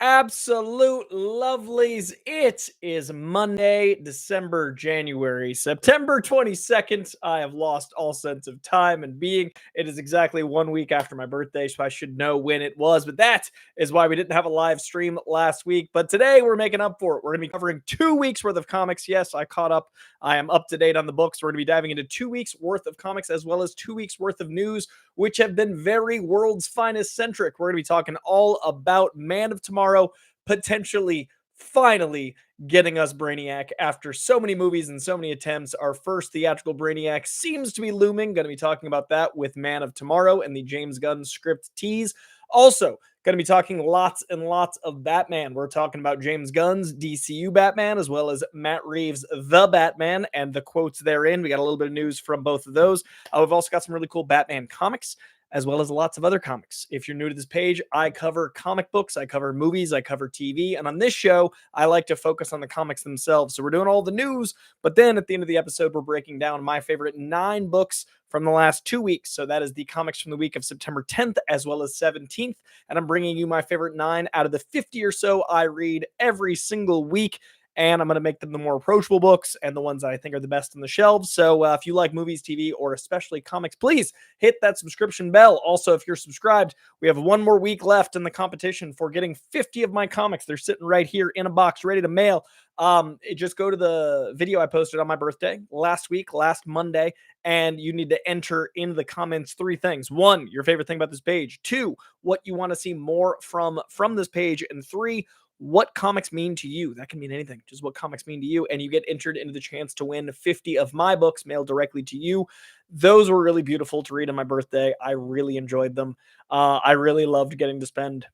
Absolute lovelies. It is Monday, January, September 22nd. I have lost all sense of time and being. It is exactly 1 week after my birthday, so I should know when it was. But that is why we didn't have a live stream last week. But today we're making up for it. We're going to be covering 2 weeks worth of comics. Yes, I caught up. I am up to date on the books. We're going to be diving into 2 weeks worth of comics as well as 2 weeks worth of news, which have been very world's finest centric. We're going to be talking all about Man of Tomorrow, potentially, finally getting us Brainiac after so many movies and so many attempts. Our first theatrical Brainiac seems to be looming. Going to be talking about that with Man of Tomorrow and the James Gunn script tease. Also, going to be talking lots and lots of Batman. We're talking about James Gunn's DCU Batman, as well as Matt Reeves' The Batman, and the quotes therein. We got a little bit of news from both of those. We've also got some really cool Batman comics, as well as lots of other comics. If you're new to this page, I cover comic books, I cover movies, I cover TV, and on this show, I like to focus on the comics themselves. So we're doing all the news, but then at the end of the episode, we're breaking down my favorite 9 books from the last 2 weeks. So that is the comics from the week of September 10th as well as 17th, and I'm bringing you my favorite 9 out of the 50 or so I read every single week. And I'm going to make them the more approachable books and the ones that I think are the best on the shelves. So if you like movies, TV, or especially comics, please hit that subscription bell. Also, if you're subscribed, we have 1 more week left in the competition for getting 50 of my comics. They're sitting right here in a box, ready to mail. Just go to the video I posted on my birthday last week, last Monday, and you need to enter in the comments 3 things. 1, your favorite thing about this page. 2, what you want to see more from this page. And 3, what comics mean to you. That can mean anything, just what comics mean to you. And you get entered into the chance to win 50 of my books mailed directly to you. Those were really beautiful to read on my birthday. I really enjoyed them. I really loved getting to spend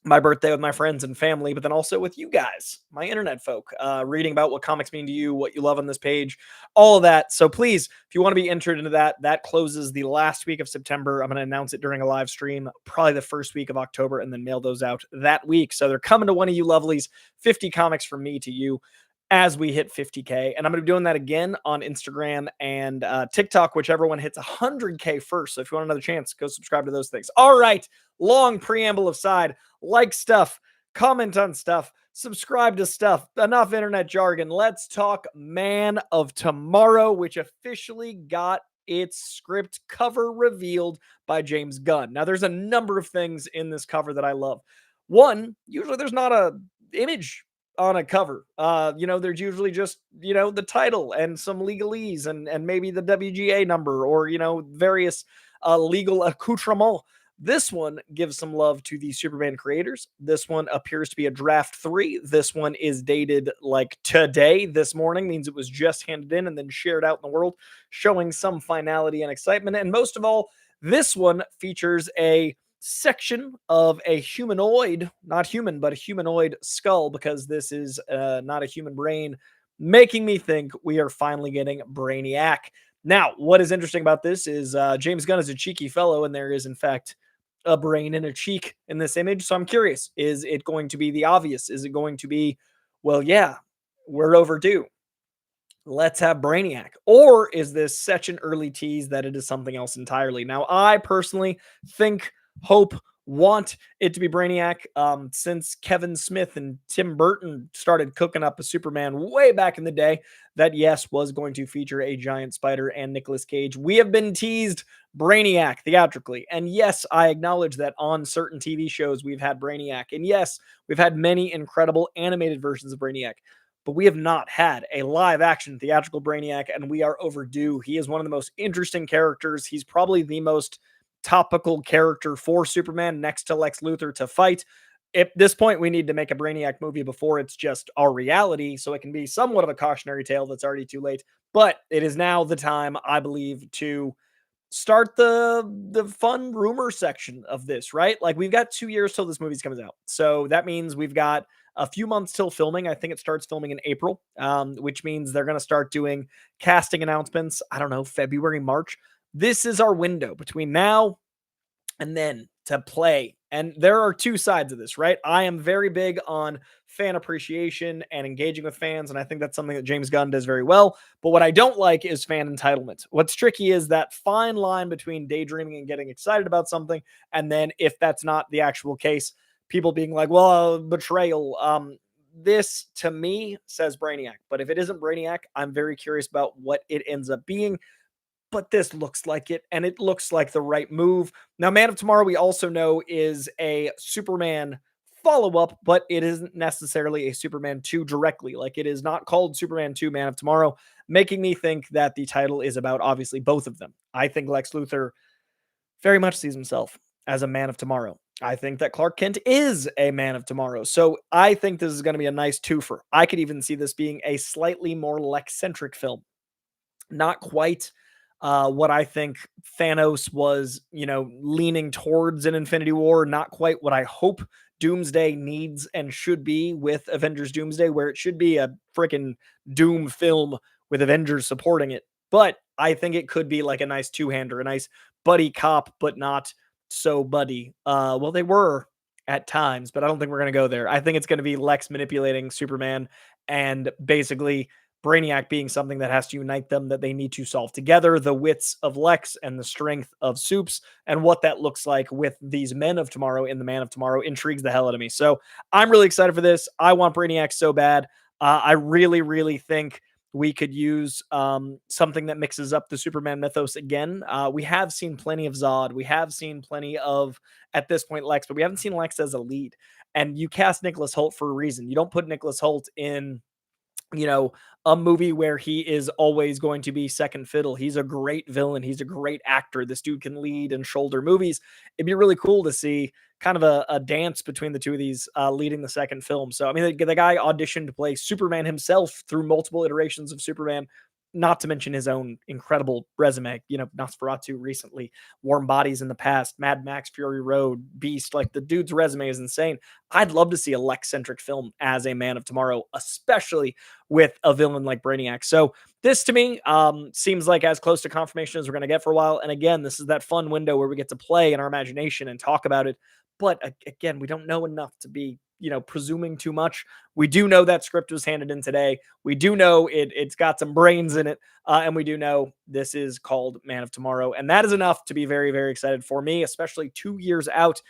my birthday with my friends and family, but then also with you guys, my internet folk, reading about what comics mean to you, what you love on this page, all of that. So please, if you want to be entered into that, that closes the last week of September. I'm going to announce it during a live stream, probably the first week of October, and then mail those out that week. So they're coming to one of you lovelies, 50 comics from me to you as we hit 50K. And I'm going to be doing that again on Instagram and TikTok, whichever one hits 100K first. So if you want another chance, go subscribe to those things. All right. Long preamble aside, like stuff, comment on stuff, subscribe to stuff. Enough internet jargon. Let's talk Man of Tomorrow, which officially got its script cover revealed by James Gunn. Now, there's a number of things in this cover that I love. One, usually there's not a image on a cover. There's usually just, the title and some legalese and maybe the WGA number or, various legal accoutrement. This one gives some love to the Superman creators. This one appears to be a draft 3. This one is dated like today, this morning, means it was just handed in and then shared out in the world, showing some finality and excitement. And most of all, this one features a section of a humanoid, not human, but a humanoid skull, because this is not a human brain, making me think we are finally getting Brainiac. Now, what is interesting about this is James Gunn is a cheeky fellow, and there is, in fact, a brain and a cheek in this image. So I'm curious, is it going to be the obvious? Is it going to be, well, yeah, we're overdue, let's have Brainiac? Or is this such an early tease that it is something else entirely? Now, I personally think, hope, want it to be Brainiac. Since Kevin Smith and Tim Burton started cooking up a Superman way back in the day that, yes, was going to feature a giant spider and Nicolas Cage, we have been teased Brainiac theatrically. And yes, I acknowledge that on certain TV shows we've had Brainiac. And yes, we've had many incredible animated versions of Brainiac, but we have not had a live action theatrical Brainiac, and we are overdue. He is one of the most interesting characters. He's probably the most topical character for Superman next to Lex Luthor to fight. At this point, we need to make a Brainiac movie before it's just our reality, so it can be somewhat of a cautionary tale that's already too late. But it is now the time, I believe, to start the fun rumor section of this, right? Like, we've got 2 years till this movie comes out. So that means we've got a few months till filming. I think it starts filming in April, which means they're going to start doing casting announcements, I don't know, February, March. This is our window between now and then to play. And there are 2 sides of this, right? I am very big on fan appreciation and engaging with fans, and I think that's something that James Gunn does very well. But what I don't like is fan entitlement. What's tricky is that fine line between daydreaming and getting excited about something, and then if that's not the actual case, people being like, well, betrayal. This to me says Brainiac, but if it isn't Brainiac, I'm very curious about what it ends up being. But this looks like it, and it looks like the right move. Now, Man of Tomorrow, we also know, is a Superman follow up, but it isn't necessarily a Superman 2 directly. Like, it is not called Superman 2 Man of Tomorrow, making me think that the title is about obviously both of them. I think Lex Luthor very much sees himself as a man of tomorrow. I think that Clark Kent is a man of tomorrow. So I think this is going to be a nice twofer. I could even see this being a slightly more Lex-centric film. Not quite what I think Thanos was, leaning towards in Infinity War. Not quite what I hope Doomsday needs and should be with Avengers Doomsday, where it should be a freaking Doom film with Avengers supporting it. But I think it could be like a nice two-hander, a nice buddy cop, but not so buddy. Well, they were at times, but I don't think we're going to go there. I think it's going to be Lex manipulating Superman and basically Brainiac being something that has to unite them, that they need to solve together. The wits of Lex and the strength of Supes, and what that looks like with these men of tomorrow in the Man of Tomorrow intrigues the hell out of me. So I'm really excited for this. I want Brainiac so bad. I really, really think we could use something that mixes up the Superman mythos again. We have seen plenty of Zod. We have seen plenty of, at this point, Lex, but we haven't seen Lex as a lead. And you cast Nicholas Hoult for a reason. You don't put Nicholas Hoult in a movie where he is always going to be second fiddle. He's a great villain. He's a great actor. This dude can lead and shoulder movies. It'd be really cool to see kind of a dance between the two of these leading the second film. So, I mean, the guy auditioned to play Superman himself through multiple iterations of Superman, not to mention his own incredible resume. Nosferatu recently, Warm Bodies in the past, Mad Max, Fury Road, Beast. Like, the dude's resume is insane. I'd love to see a Lex-centric film as a Man of Tomorrow, especially with a villain like Brainiac. So this to me seems like as close to confirmation as we're going to get for a while. And again, this is that fun window where we get to play in our imagination and talk about it. But again, we don't know enough to be, presuming too much. We do know that script was handed in today. We do know it's got some brains in it. And we do know this is called Man of Tomorrow. And that is enough to be very, very excited for me, especially 2 years out.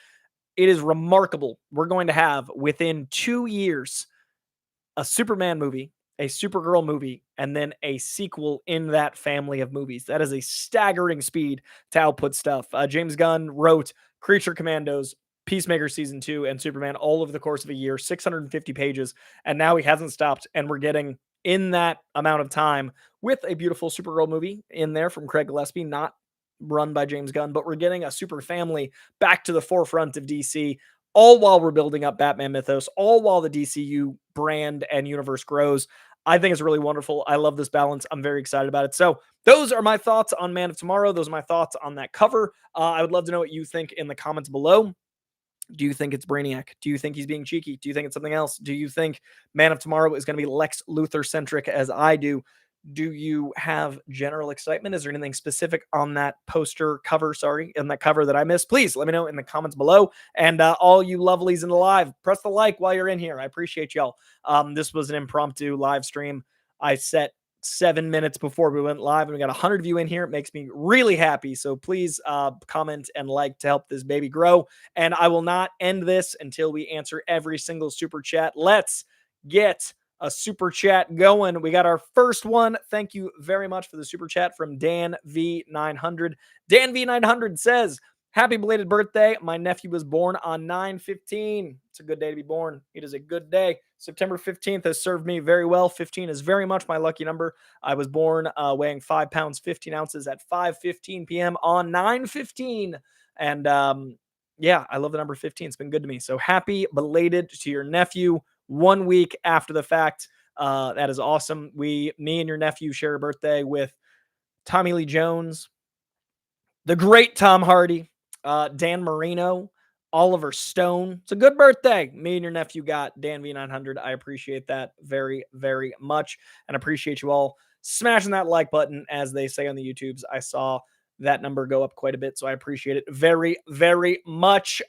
It is remarkable. We're going to have within 2 years a Superman movie, a Supergirl movie, and then a sequel in that family of movies. That is a staggering speed to output stuff. James Gunn wrote Creature Commandos, Peacemaker Season 2, and Superman all over the course of a year, 650 pages, and now he hasn't stopped, and we're getting, in that amount of time, with a beautiful Supergirl movie in there from Craig Gillespie, not run by James Gunn, but we're getting a super family back to the forefront of DC, all while we're building up Batman mythos, all while the DCU brand and universe grows. I think it's really wonderful. I love this balance. I'm very excited about it. So those are my thoughts on Man of Tomorrow. Those are my thoughts on that cover. I would love to know what you think in the comments below. Do you think it's Brainiac? Do you think he's being cheeky? Do you think it's something else? Do you think Man of Tomorrow is going to be Lex Luthor centric as I do? Do you have general excitement? Is there anything specific on that poster cover? Sorry, in that cover that I missed? Please let me know in the comments below. And all you lovelies in the live, press the like while you're in here. I appreciate y'all. This was an impromptu live stream. I set 7 minutes before we went live, and we got 100 of you in here. It makes me really happy. So please comment and like to help this baby grow. And I will not end this until we answer every single super chat. Let's get a super chat going. We got our first one. Thank you very much for the super chat from Dan V900. Dan V900 says, happy belated birthday. My nephew was born on 9/15. It's a good day to be born. It is a good day. September 15th has served me very well. 15 is very much my lucky number. I was born weighing 5 pounds, 15 ounces at 5:15 p.m. on 9/15. And yeah, I love the number 15. It's been good to me. So happy belated to your nephew 1 week after the fact. That is awesome. Me and your nephew share a birthday with Tommy Lee Jones, the great Tom Hardy, Dan Marino, Oliver Stone. It's a good birthday. Me and your nephew got Dan V900. I appreciate that very, very much, and appreciate you all smashing that like button, as they say on the YouTubes. I saw that number go up quite a bit, so I appreciate it very, very much.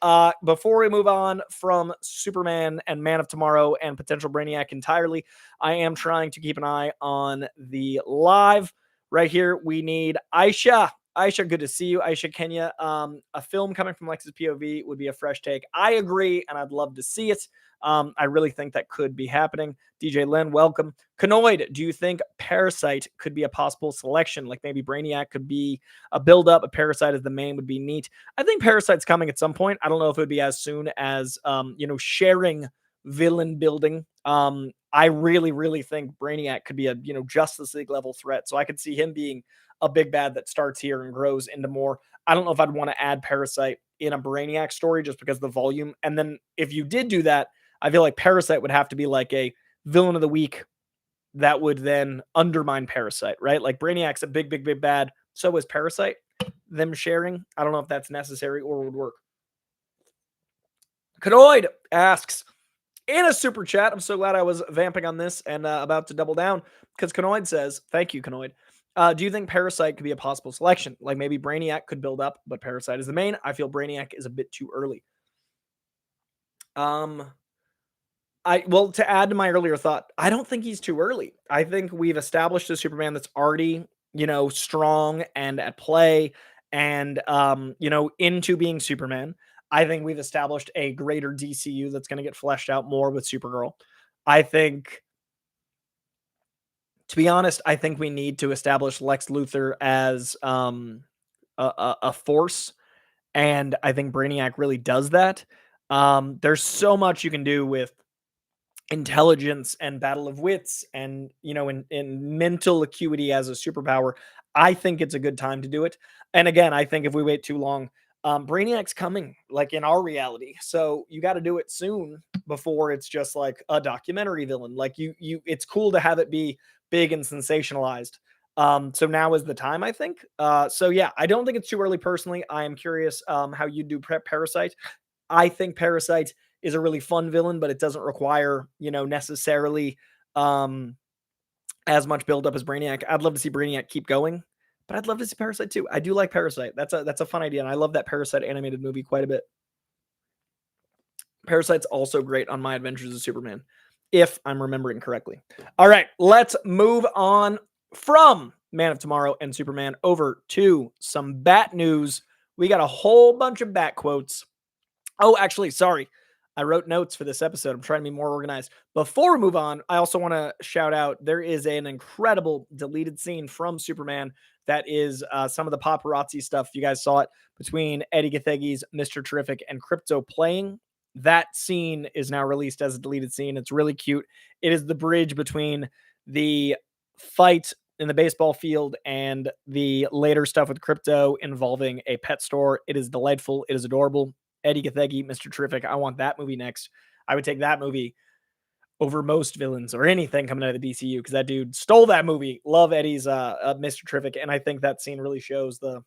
Before we move on from Superman and Man of Tomorrow and potential Brainiac entirely, I am trying to keep an eye on the live. Right here, we need Aisha. Aisha, good to see you. Aisha Kenya. A film coming from Lex's POV would be a fresh take. I agree, and I'd love to see it. I really think that could be happening. DJ Lynn, welcome. Canoid, do you think Parasite could be a possible selection? Like maybe Brainiac could be a build up, a Parasite as the main would be neat. I think Parasite's coming at some point. I don't know if it would be as soon as sharing villain building. I really, really think Brainiac could be a Justice League level threat. So I could see him being a big bad that starts here and grows into more. I don't know if I'd want to add Parasite in a Brainiac story just because of the volume. And then if you did do that, I feel like Parasite would have to be like a villain of the week that would then undermine Parasite, right? Like Brainiac's a big, big, big bad. So is Parasite. Them sharing, I don't know if that's necessary or would work. Canoid asks, in a super chat, I'm so glad I was vamping on this and about to double down because Canoid says, thank you, Canoid. Do you think Parasite could be a possible selection? Like maybe Brainiac could build up, but Parasite is the main. I feel Brainiac is a bit too early. Well, to add to my earlier thought, I don't think he's too early. I think we've established a Superman that's already, strong and at play and into being Superman. I think we've established a greater DCU that's going to get fleshed out more with Supergirl. I think, to be honest, I think we need to establish Lex Luthor as a force, and I think Brainiac really does that. There's so much you can do with intelligence and battle of wits and in mental acuity as a superpower. I think it's a good time to do it. And again, I think if we wait too long, Brainiac's coming like in our reality, so you got to do it soon before it's just like a documentary villain. Like it's cool to have it be big and sensationalized. So now is the time, I think. So yeah, I don't think it's too early personally. I am curious how you do prep Parasite. I think Parasite is a really fun villain, but it doesn't require, necessarily as much buildup as Brainiac. I'd love to see Brainiac keep going, but I'd love to see Parasite too. I do like Parasite. That's a fun idea, and I love that Parasite animated movie quite a bit. Parasite's also great on My Adventures of Superman, if I'm remembering correctly. All right, let's move on from Man of Tomorrow and Superman over to some Bat news. We got a whole bunch of Bat quotes. Oh, actually, sorry. I wrote notes for this episode. I'm trying to be more organized. Before we move on, I also want to shout out, there is an incredible deleted scene from Superman that is some of the paparazzi stuff. You guys saw it between Eddie Gathegi's Mr. Terrific and Crypto playing. That scene is now released as a deleted scene. It's really cute. It is the bridge between the fight in the baseball field and the later stuff with Crypto involving a pet store. It is delightful. It is adorable. Eddie Gathegi, Mr. Terrific. I want that movie next. I would take that movie over most villains or anything coming out of the DCU because that dude stole that movie. Love Eddie's Mr. Terrific, and I think that scene really shows the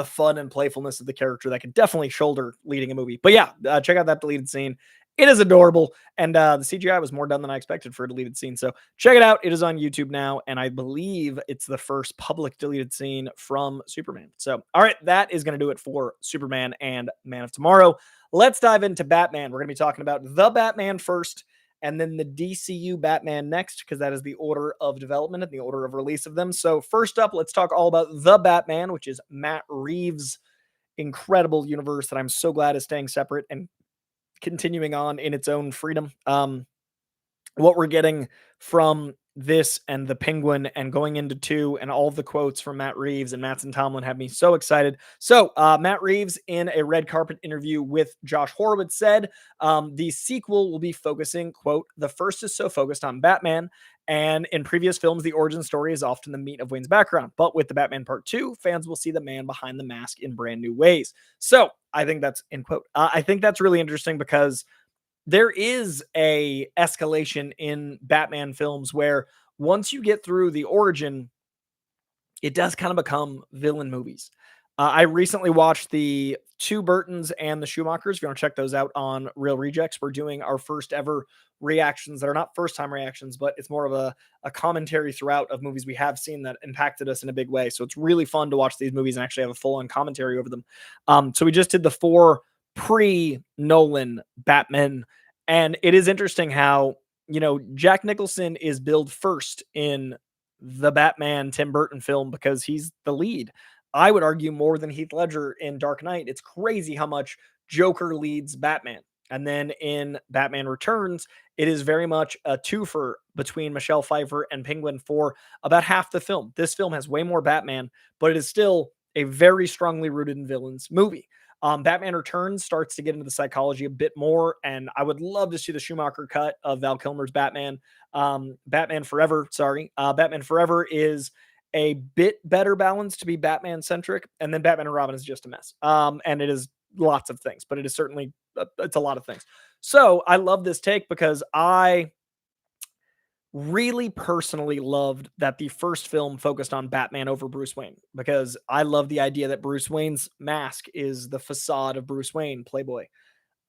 fun and playfulness of the character that could definitely shoulder leading a movie. But yeah, check out that deleted scene. It is adorable, and the CGI was more done than I expected for a deleted scene. So check it out. It is on YouTube now, and I believe it's the first public deleted scene from Superman. So, all right, that is going to do it for Superman and Man of Tomorrow. Let's dive into Batman. We're going to be talking about the Batman first, and then the DCU Batman next, because that is the order of development and the order of release of them. So first up, let's talk all about the Batman, which is Matt Reeves' incredible universe that I'm so glad is staying separate and continuing on in its own freedom. What we're getting from this and the Penguin and going into 2 and all the quotes from Matt Reeves and Mattson Tomlin have me so excited. So Matt Reeves in a red carpet interview with Josh Horowitz said the sequel will be focusing, quote, the first is so focused on Batman, and in previous films, the origin story is often the meat of Wayne's background. But with the Batman Part 2, fans will see the man behind the mask in brand new ways. So I think that's, in quote, I think that's really interesting because there is a escalation in Batman films where once you get through the origin, it does kind of become villain movies. I recently watched the 2 Burtons and the Schumachers. If you want to check those out on Real Rejects, we're doing our first ever reactions that are not first time reactions, but it's more of a commentary throughout of movies we have seen that impacted us in a big way. So it's really fun to watch these movies and actually have a full on commentary over them. So we just did the 4 pre-Nolan Batman, and it is interesting how, Jack Nicholson is billed first in the Batman Tim Burton film because he's the lead. I would argue more than Heath Ledger in Dark Knight. It's crazy how much Joker leads Batman. And then in Batman Returns, it is very much a twofer between Michelle Pfeiffer and Penguin for about half the film. This film has way more Batman, but it is still a very strongly rooted in villains movie. Batman Returns starts to get into the psychology a bit more, and I would love to see the Schumacher cut of Val Kilmer's Batman. Batman Forever, sorry. Batman Forever is a bit better balance to be Batman centric, and then Batman and Robin is just a mess. And it is lots of things, but it is certainly it's a lot of things. So I love this take because I really personally loved that the first film focused on Batman over Bruce Wayne because I love the idea that Bruce Wayne's mask is the facade of Bruce Wayne, Playboy.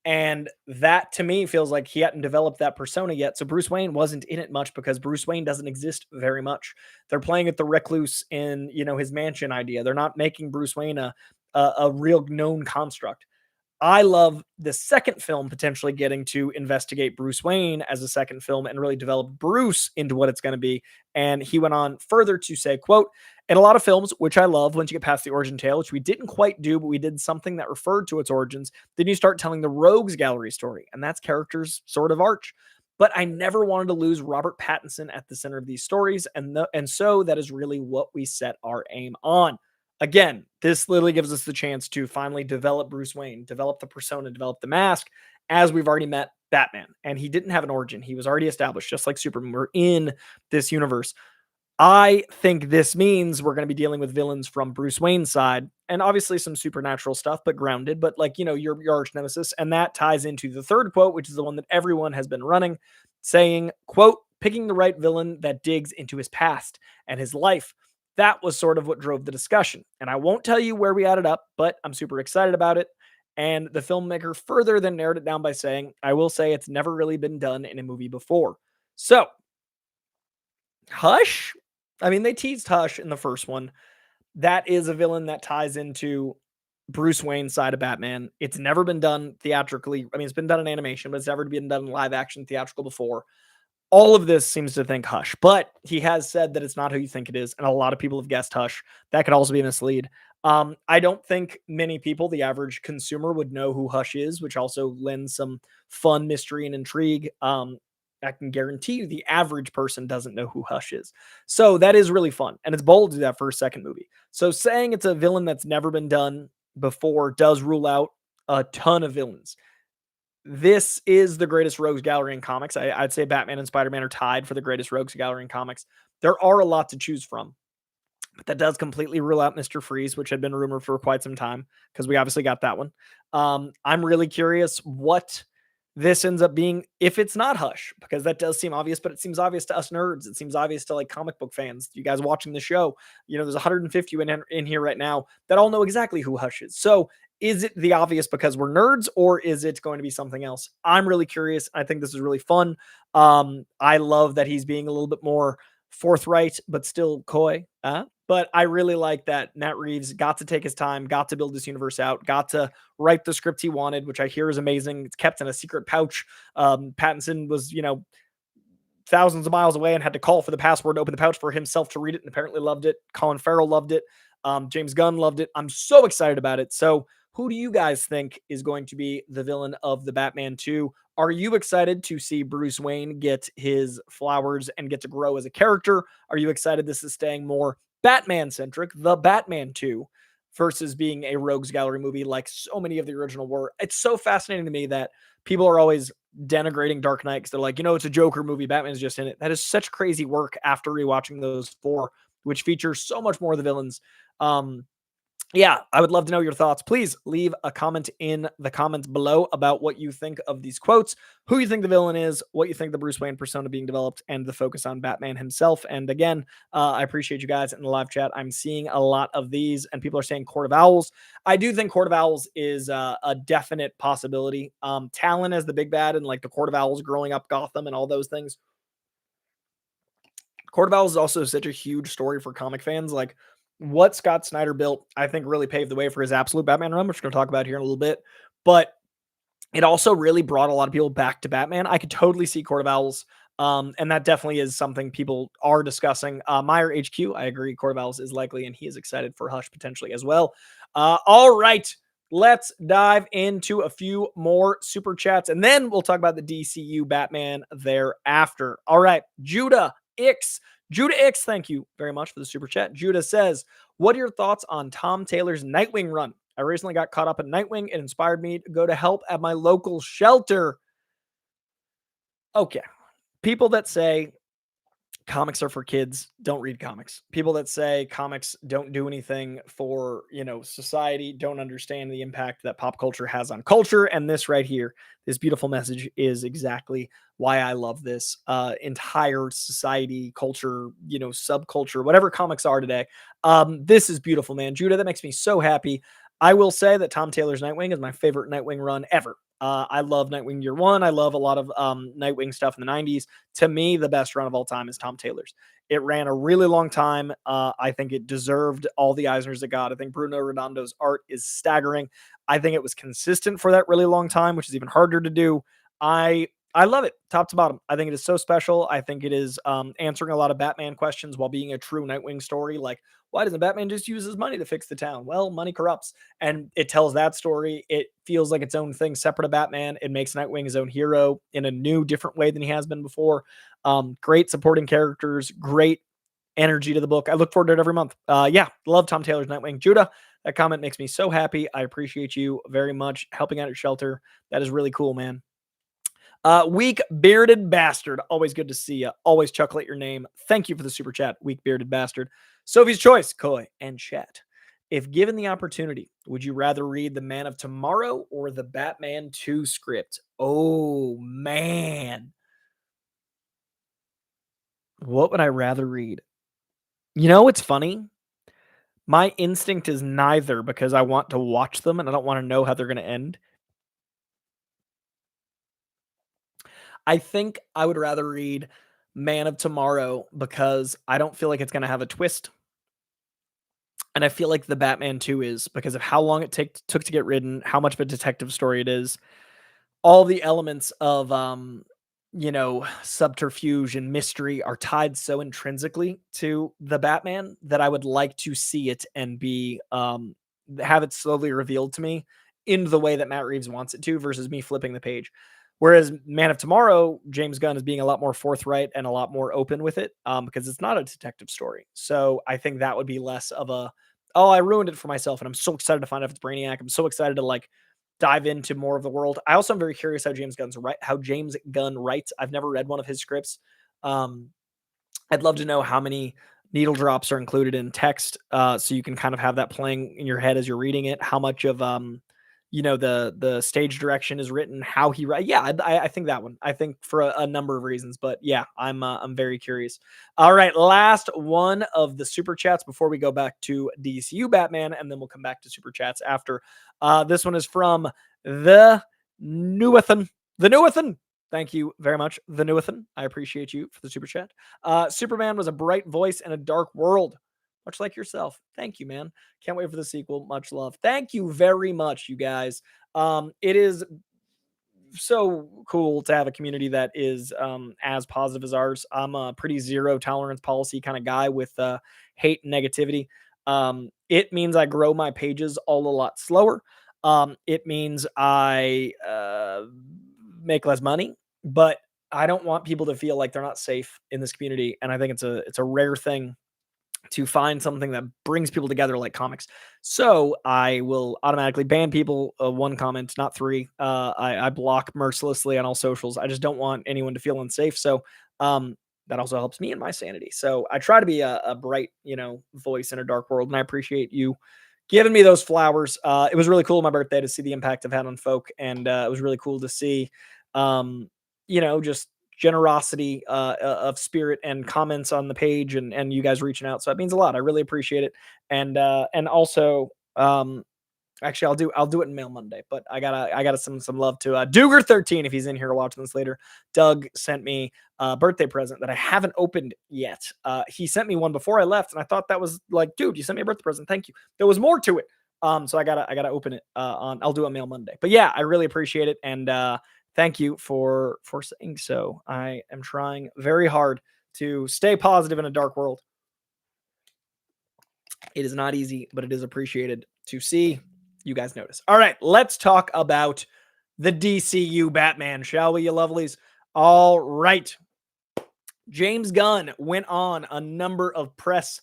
And that to me feels like he hadn't developed that persona yet. So Bruce Wayne wasn't in it much because Bruce Wayne doesn't exist very much. They're playing at the recluse in, his mansion idea. They're not making Bruce Wayne a real known construct. I love the second film potentially getting to investigate Bruce Wayne as a second film and really develop Bruce into what it's going to be. And he went on further to say, quote, in a lot of films, which I love, once you get past the origin tale, which we didn't quite do, but we did something that referred to its origins, then you start telling the rogues gallery story. And that's characters' sort of arch. But I never wanted to lose Robert Pattinson at the center of these stories. And so that is really what we set our aim on. Again, this literally gives us the chance to finally develop Bruce Wayne, develop the persona, develop the mask, as we've already met Batman. And he didn't have an origin. He was already established, just like Superman. We're in this universe. I think this means we're going to be dealing with villains from Bruce Wayne's side, and obviously some supernatural stuff, but grounded, but like, your arch nemesis. And that ties into the third quote, which is the one that everyone has been running, saying, quote, picking the right villain that digs into his past and his life. That was sort of what drove the discussion. And I won't tell you where we added up, but I'm super excited about it. And the filmmaker further then narrowed it down by saying, I will say it's never really been done in a movie before. So, Hush? I mean, they teased Hush in the first one. That is a villain that ties into Bruce Wayne's side of Batman. It's never been done theatrically. I mean, it's been done in animation, but it's never been done in live action theatrical before. All of this seems to think Hush, but he has said that it's not who you think it is, and a lot of people have guessed Hush. That could also be a mislead. I don't think many people, the average consumer, would know who Hush is, which also lends some fun mystery and intrigue. I can guarantee you the average person doesn't know who Hush is. So that is really fun, and it's bold to do that for a second movie. So saying it's a villain that's never been done before does rule out a ton of villains. This is the greatest rogues gallery in comics. I'd say Batman and Spider-Man are tied for the greatest rogues gallery in comics. There are a lot to choose from, but that does completely rule out Mr. Freeze, which had been rumored for quite some time because we obviously got that one. I'm really curious what this ends up being if it's not Hush, because that does seem obvious, but it seems obvious to us nerds. It seems obvious to like comic book fans. You guys watching the show, there's 150 in here right now that all know exactly who Hush is. So is it the obvious because we're nerds, or is it going to be something else? I'm really curious. I think this is really fun. I love that he's being a little bit more forthright, but still coy. But I really like that Matt Reeves got to take his time, got to build this universe out, got to write the script he wanted, which I hear is amazing. It's kept in a secret pouch. Pattinson was, thousands of miles away and had to call for the password to open the pouch for himself to read it, and apparently loved it. Colin Farrell loved it. James Gunn loved it. I'm so excited about it. So who do you guys think is going to be the villain of the Batman 2? Are you excited to see Bruce Wayne get his flowers and get to grow as a character? Are you excited this is staying more Batman-centric, the Batman 2, versus being a rogues gallery movie like so many of the original were? It's so fascinating to me that people are always denigrating Dark Knight because they're like, it's a Joker movie. Batman's just in it. That is such crazy work after rewatching those four, which features so much more of the villains. Yeah, I would love to know your thoughts. Please leave a comment in the comments below about what you think of these quotes, who you think the villain is, what you think the Bruce Wayne persona being developed, and the focus on Batman himself. And again, I appreciate you guys in the live chat. I'm seeing a lot of these, and people are saying Court of Owls. I do think Court of Owls is a definite possibility. Talon as the big bad and like the Court of Owls growing up Gotham and all those things. Court of Owls is also such a huge story for comic fans. Like, what Scott Snyder built, I think, really paved the way for his absolute Batman run, which we're going to talk about here in a little bit. But it also really brought a lot of people back to Batman. I could totally see Court of Owls And that definitely is something people are discussing. Meyer HQ, I agree. Corvallis is likely, and he is excited for Hush potentially as well. All right. Let's dive into a few more super chats, and then we'll talk about the DCU Batman thereafter. All right. Judah X. Thank you very much for the super chat. Judah says, what are your thoughts on Tom Taylor's Nightwing run? I recently got caught up in Nightwing. It inspired me to go to help at my local shelter. Okay. People that say comics are for kids don't read comics. People that say comics don't do anything for, society, don't understand the impact that pop culture has on culture. And this right here, this beautiful message is exactly why I love this entire society, culture, subculture, whatever comics are today. This is beautiful, man. Judah, that makes me so happy. I will say that Tom Taylor's Nightwing is my favorite Nightwing run ever. I love Nightwing Year One. I love a lot of Nightwing stuff in the 90s. To me, the best run of all time is Tom Taylor's. It ran a really long time. I think it deserved all the Eisners it got. I think Bruno Redondo's art is staggering. I think it was consistent for that really long time, which is even harder to do. I love it, top to bottom. I think it is so special. I think it is answering a lot of Batman questions while being a true Nightwing story. Like, why doesn't Batman just use his money to fix the town? Well, money corrupts. And it tells that story. It feels like its own thing, separate of Batman. It makes Nightwing his own hero in a new, different way than he has been before. Great supporting characters, great energy to the book. I look forward to it every month. Yeah, love Tom Taylor's Nightwing. Judah, that comment makes me so happy. I appreciate you very much helping out at shelter. That is really cool, man. Weak bearded bastard. Always good to see you. Always chuckle at your name. Thank you for the super chat, weak bearded bastard. Sophie's Choice, Koi, and chat. If given the opportunity, would you rather read The Man of Tomorrow or the Batman 2 script? Oh, man. What would I rather read? It's funny. My instinct is neither because I want to watch them and I don't want to know how they're going to end. I think I would rather read Man of Tomorrow because I don't feel like it's going to have a twist. And I feel like the Batman 2 is because of how long it took to get written, how much of a detective story it is, all the elements of subterfuge and mystery are tied so intrinsically to the Batman that I would like to see it and be have it slowly revealed to me in the way that Matt Reeves wants it to versus me flipping the page. Whereas Man of Tomorrow, James Gunn is being a lot more forthright and a lot more open with it because it's not a detective story. So I think that would be less of a, oh, I ruined it for myself. And I'm so excited to find out if it's Brainiac. I'm so excited to dive into more of the world. I also am very curious how James Gunn writes. I've never read one of his scripts. I'd love to know how many needle drops are included in text, so you can kind of have that playing in your head as you're reading it. How much of the stage direction is written, how he writes. Yeah, I think that one. I think for a number of reasons, but yeah, I'm very curious. All right, last one of the super chats before we go back to DCU Batman, and then we'll come back to super chats after. This one is from the Newathan. The Newathan. Thank you very much, the Newathan. I appreciate you for the super chat. Superman was a bright voice in a dark world, much like yourself. Thank you, man. Can't wait for the sequel. Much love. Thank you very much, you guys. It is so cool to have a community that is as positive as ours. I'm a pretty zero tolerance policy kind of guy with hate and negativity. It means I grow my pages all a lot slower. It means I make less money, but I don't want people to feel like they're not safe in this community. And I think it's a rare thing to find something that brings people together like comics. So I will automatically ban people one comment, not three. I block mercilessly on all socials. I just don't want anyone to feel unsafe. So that also helps me in my sanity. So I try to be a bright, voice in a dark world. And I appreciate you giving me those flowers. It was really cool on my birthday to see the impact I've had on folk. And it was really cool to see, just generosity of spirit and comments on the page and you guys reaching out. So it means a lot. I really appreciate it. And also, actually I'll do it in mail Monday, but I gotta some love to Duger 13 if he's in here watching this later. Doug sent me a birthday present that I haven't opened yet. He sent me one before I left, and I thought that was like, dude, you sent me a birthday present. Thank you. There was more to it. So I gotta open it I'll do a mail Monday. But yeah, I really appreciate it. And Thank you for saying so. I am trying very hard to stay positive in a dark world. It is not easy, but it is appreciated to see you guys notice. All right, let's talk about the DCU Batman, shall we, you lovelies? All right. James Gunn went on a number of press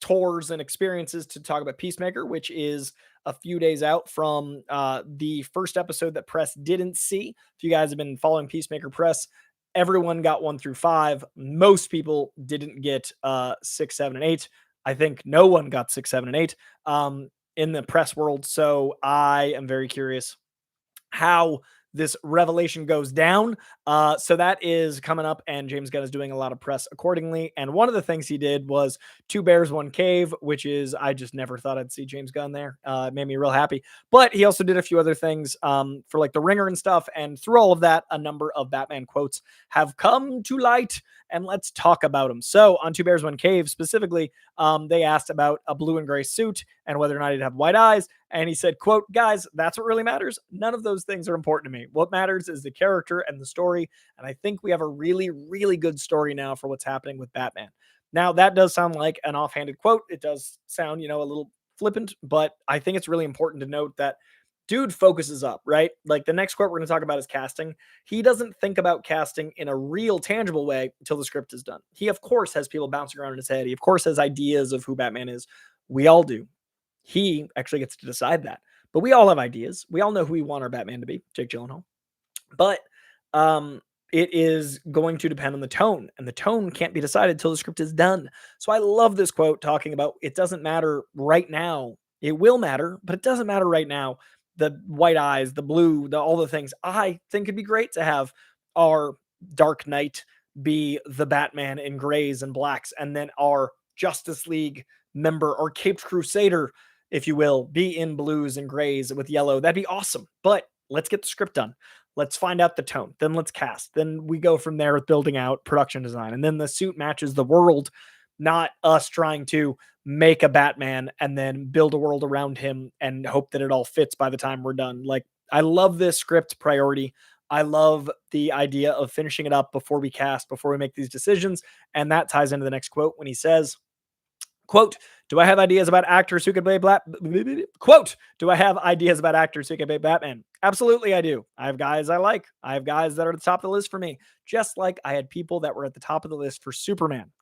tours and experiences to talk about Peacemaker, which is a few days out from the first episode that press didn't see. If you guys have been following Peacemaker press, everyone got 1 through 5. Most people didn't get 6, 7, and 8. I think no one got 6, 7, and 8 in the press world. So I am very curious how this revelation goes down. So that is coming up, and James Gunn is doing a lot of press accordingly. And one of the things he did was Two Bears, One Cave, which is, I just never thought I'd see James Gunn there. It made me real happy. But he also did a few other things for like the Ringer and stuff. And through all of that, a number of Batman quotes have come to light, and let's talk about them. So on Two Bears, One Cave specifically, they asked about a blue and gray suit and whether or not he'd have white eyes. And he said, quote, guys, that's what really matters. None of those things are important to me. What matters is the character and the story. And I think we have a really, really good story now for what's happening with Batman. Now, that does sound like an offhanded quote. It does sound, a little flippant, but I think it's really important to note that dude focuses up, right? Like the next quote we're going to talk about is casting. He doesn't think about casting in a real, tangible way until the script is done. He, of course, has people bouncing around in his head. He, of course, has ideas of who Batman is. We all do. He actually gets to decide that. But we all have ideas. We all know who we want our Batman to be, Jake Gyllenhaal. But it is going to depend on the tone, and the tone can't be decided until the script is done. So I love this quote talking about it doesn't matter right now. It will matter, but it doesn't matter right now. The white eyes, the blue, all the things. I think it'd be great to have our Dark Knight be the Batman in grays and blacks, and then our Justice League member or Caped Crusader, if you will, be in blues and grays with yellow. That'd be awesome. But let's get the script done. Let's find out the tone. Then let's cast. Then we go from there with building out production design. And then the suit matches the world, not us trying to make a Batman and then build a world around him and hope that it all fits by the time we're done. Like, I love this script priority. I love the idea of finishing it up before we cast, before we make these decisions. And that ties into the next quote when he says, quote, do I have ideas about actors who could play quote, do I have ideas about actors who could play Batman? Absolutely, I do. I have guys I like. I have guys that are at the top of the list for me, just like I had people that were at the top of the list for Superman.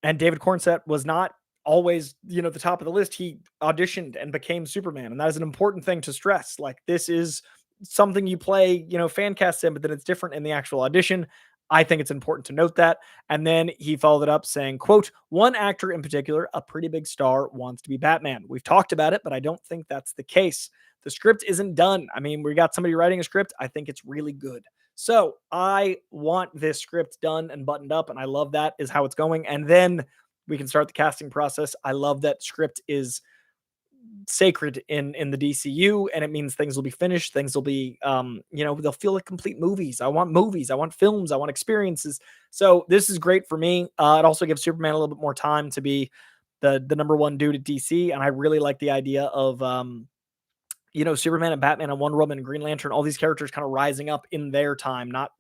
And David Cornsett was not always, the top of the list. He auditioned and became Superman. And that is an important thing to stress. Like, this is something you play, fan casts in, but then it's different in the actual audition. I think it's important to note that. And then he followed it up saying, quote, one actor in particular, a pretty big star, wants to be Batman. We've talked about it, but I don't think that's the case. The script isn't done. I mean, we got somebody writing a script. I think it's really good. So I want this script done and buttoned up, and I love that is how it's going. And then we can start the casting process. I love that script is sacred in the DCU, and it means things will be finished. Things will be, they'll feel like complete movies. I want movies. I want films. I want experiences. So this is great for me. It also gives Superman a little bit more time to be the number one dude at DC, and I really like the idea of Superman and Batman and Wonder Woman and Green Lantern, all these characters kind of rising up in their time, not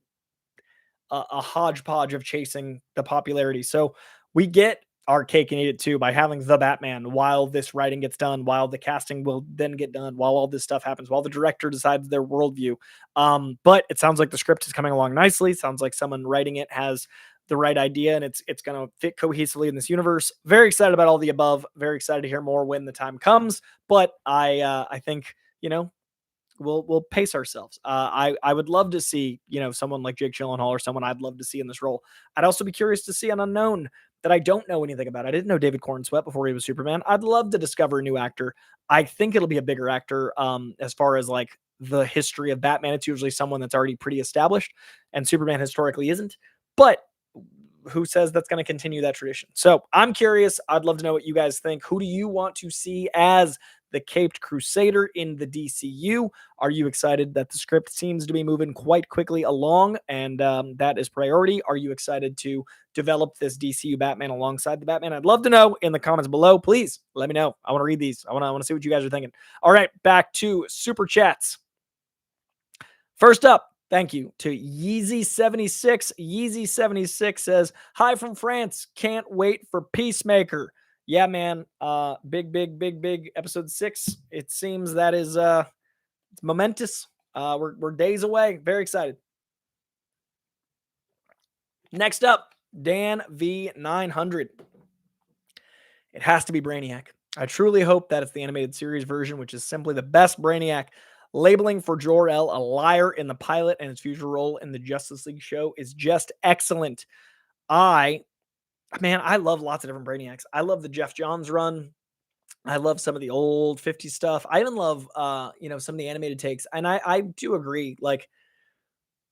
a hodgepodge of chasing the popularity. So we get our cake and eat it too by having the Batman while this writing gets done, while the casting will then get done, while all this stuff happens, while the director decides their worldview. But it sounds like the script is coming along nicely. It sounds like someone writing it has the right idea, and it's going to fit cohesively in this universe. Very excited about all the above. Very excited to hear more when the time comes. But I think, we'll pace ourselves. I would love to see, someone like Jake Gyllenhaal or someone I'd love to see in this role. I'd also be curious to see an unknown that I don't know anything about. I didn't know David Cornsweet before he was Superman. I'd love to discover a new actor. I think it'll be a bigger actor as far as like the history of Batman. It's usually someone that's already pretty established, and Superman historically isn't. But who says that's going to continue that tradition? So I'm curious. I'd love to know what you guys think. Who do you want to see as the Caped Crusader in the DCU? Are you excited that the script seems to be moving quite quickly along, and that is priority? Are you excited to develop this DCU Batman alongside the Batman? I'd love to know in the comments below. Please let me know. I want to read these. I want to see what you guys are thinking. All right, back to super chats. First up, thank you to Yeezy76. Yeezy76 says, "Hi from France. Can't wait for Peacemaker." Yeah, man. Big episode 6. It seems that is it's momentous. We're days away. Very excited. Next up, Dan V900. It has to be Brainiac. I truly hope that it's the animated series version, which is simply the best Brainiac. Labeling for Jor-El a liar in the pilot and his future role in the Justice League show is just excellent. I love lots of different Brainiacs. I love the Jeff Johns run. I love some of the old 50 stuff. I even love some of the animated takes. And I do agree, like,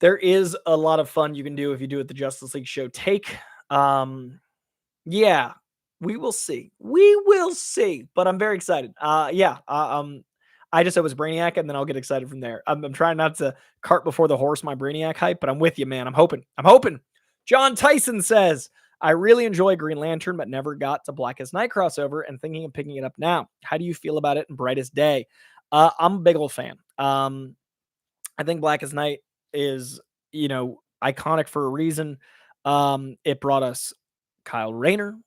there is a lot of fun you can do if you do it the Justice League show take. Yeah, we will see. We will see. But I'm very excited. I just said it was Brainiac, and then I'll get excited from there. I'm trying not to cart before the horse my Brainiac hype, but I'm with you, man. I'm hoping. John Tyson says, "I really enjoy Green Lantern, but never got to Blackest Night crossover and thinking of picking it up now. How do you feel about it in Brightest Day?" I'm a big old fan. I think Blackest Night is, iconic for a reason. It brought us Kyle Rayner,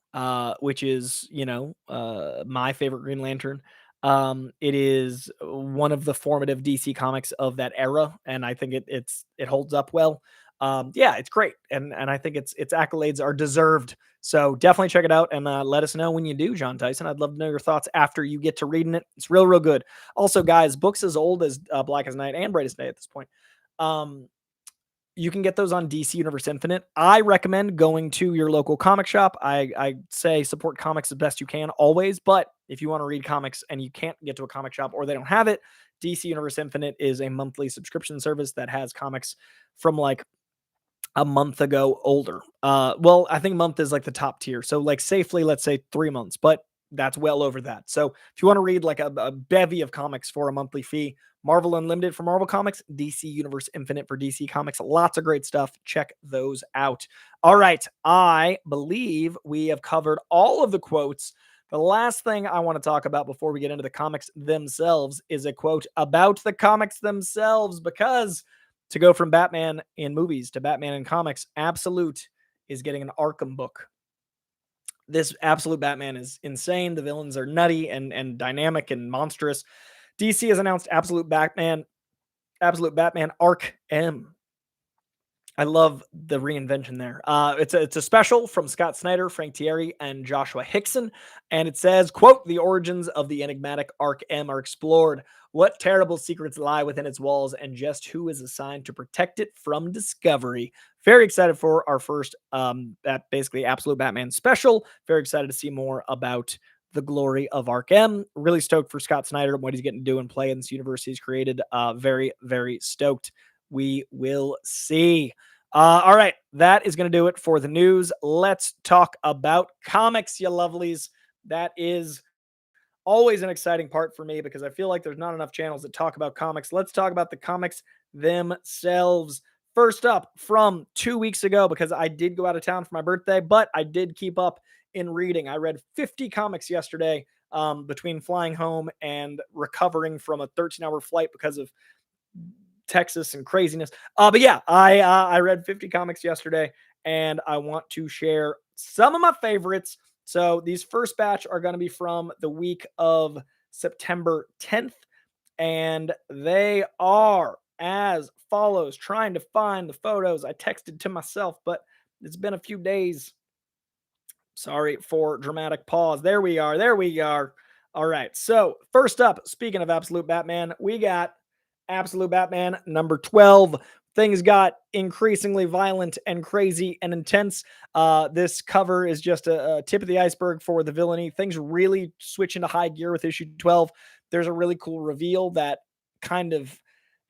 which is, my favorite Green Lantern. It is one of the formative DC comics of that era, and I think it holds up well. It's great, and I think its accolades are deserved. So definitely check it out and let us know when you do, John Tyson. I'd love to know your thoughts after you get to reading it. It's real good. Also, guys, books as old as Black as Night and Brightest Day at this point. You can get those on DC Universe Infinite. I recommend going to your local comic shop. I say support comics as best you can always, but if you want to read comics and you can't get to a comic shop or they don't have it, DC Universe Infinite is a monthly subscription service that has comics from like a month ago older. I think a month is like the top tier. So like safely, let's say 3 months, but that's well over that. So if you want to read like a bevy of comics for a monthly fee, Marvel Unlimited for Marvel Comics, DC Universe Infinite for DC Comics, lots of great stuff. Check those out. All right. I believe we have covered all of the quotes. The last thing I want to talk about before we get into the comics themselves is a quote about the comics themselves, because to go from Batman in movies to Batman in comics, Absolute is getting an Arkham book. This Absolute Batman is insane. The villains are nutty and dynamic and monstrous. DC has announced Absolute Batman Arc M. I love the reinvention there. It's a special from Scott Snyder, Frank Thierry, and Joshua Hickson, and it says, quote, "The origins of the enigmatic Arc M are explored. What terrible secrets lie within its walls, and just who is assigned to protect it from discovery." Very excited for our first, basically Absolute Batman special. Very excited to see more about the glory of Arc M. Really stoked for Scott Snyder and what he's getting to do and play in this universe he's created. Very, very stoked. We will see. All right, that is going to do it for the news. Let's talk about comics, you lovelies. That is always an exciting part for me because I feel like there's not enough channels that talk about comics. Let's talk about the comics themselves. First up, from 2 weeks ago, because I did go out of town for my birthday, but I did keep up in reading. I read 50 comics yesterday between flying home and recovering from a 13-hour flight because of Texas and craziness. I read 50 comics yesterday, and I want to share some of my favorites. So these first batch are going to be from the week of September 10th, and they are as follows. Trying to find the photos. I texted to myself, but it's been a few days. Sorry for dramatic pause. There we are. All right. So first up, speaking of Absolute Batman, we got Absolute Batman number 12. Things got increasingly violent and crazy and intense. This cover is just a tip of the iceberg for the villainy. Things really switch into high gear with issue 12. There's a really cool reveal that kind of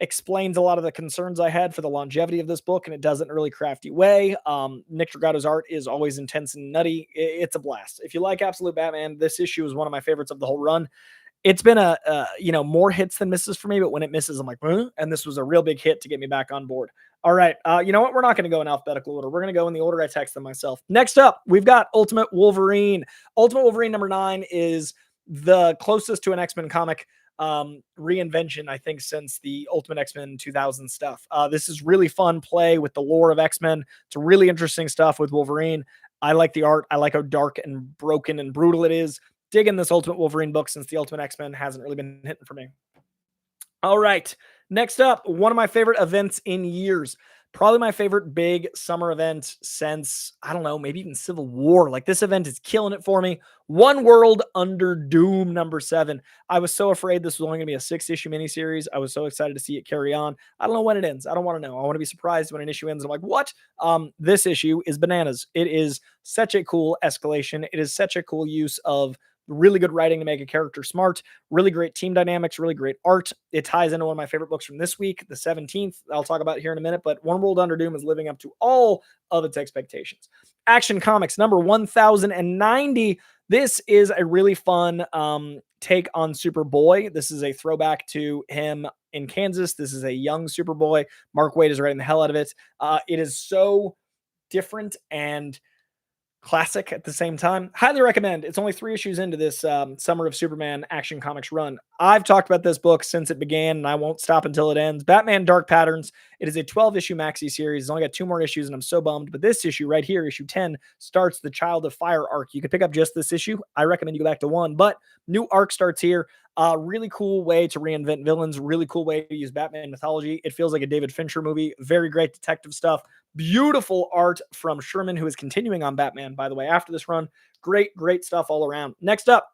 explains a lot of the concerns I had for the longevity of this book, and it does it in a really crafty way. Nick Dragado's art is always intense and nutty. It's a blast. If you like Absolute Batman, this issue is one of my favorites of the whole run. It's been more hits than misses for me, but when it misses, I'm like, huh? And this was a real big hit to get me back on board. All right. You know what? We're not going to go in alphabetical order. We're going to go in the order I texted myself. Next up, we've got Ultimate Wolverine. Ultimate Wolverine number 9 is the closest to an X-Men comic reinvention, I think, since the Ultimate X-Men 2000 stuff. This is really fun play with the lore of X-Men. It's really interesting stuff with Wolverine. I like the art. I like how dark and broken and brutal it is. Digging this Ultimate Wolverine book since the Ultimate X-Men hasn't really been hitting for me. All right. Next up, one of my favorite events in years. Probably my favorite big summer event since, I don't know, maybe even Civil War. Like, this event is killing it for me. One World Under Doom #7. I was so afraid this was only going to be a 6-issue miniseries. I was so excited to see it carry on. I don't know when it ends. I don't want to know. I want to be surprised when an issue ends. I'm like, what? This issue is bananas. It is such a cool escalation. It is such a cool use of really good writing to make a character smart, really great team dynamics, really great art. It ties into one of my favorite books from this week, the 17th. I'll talk about here in a minute, but One World Under Doom is living up to all of its expectations. Action Comics number 1090. This is a really fun take on Superboy. This is a throwback to him in Kansas. This is a young Superboy. Mark Waid is writing the hell out of it. It is so different and classic at the same time. Highly recommend. It's only 3 issues into this Summer of Superman Action Comics run. I've talked about this book since it began, and I won't stop until it ends. Batman Dark Patterns. It is a 12-issue maxi series. It's only got 2 more issues, and I'm so bummed. But this issue right here, issue 10, starts the Child of Fire arc. You could pick up just this issue. I recommend you go back to 1, but new arc starts here. Really cool way to reinvent villains. Really cool way to use Batman mythology. It feels like a David Fincher movie. Very great detective stuff. Beautiful art from Sherman, who is continuing on Batman, by the way, after this run. Great, great stuff all around. Next up,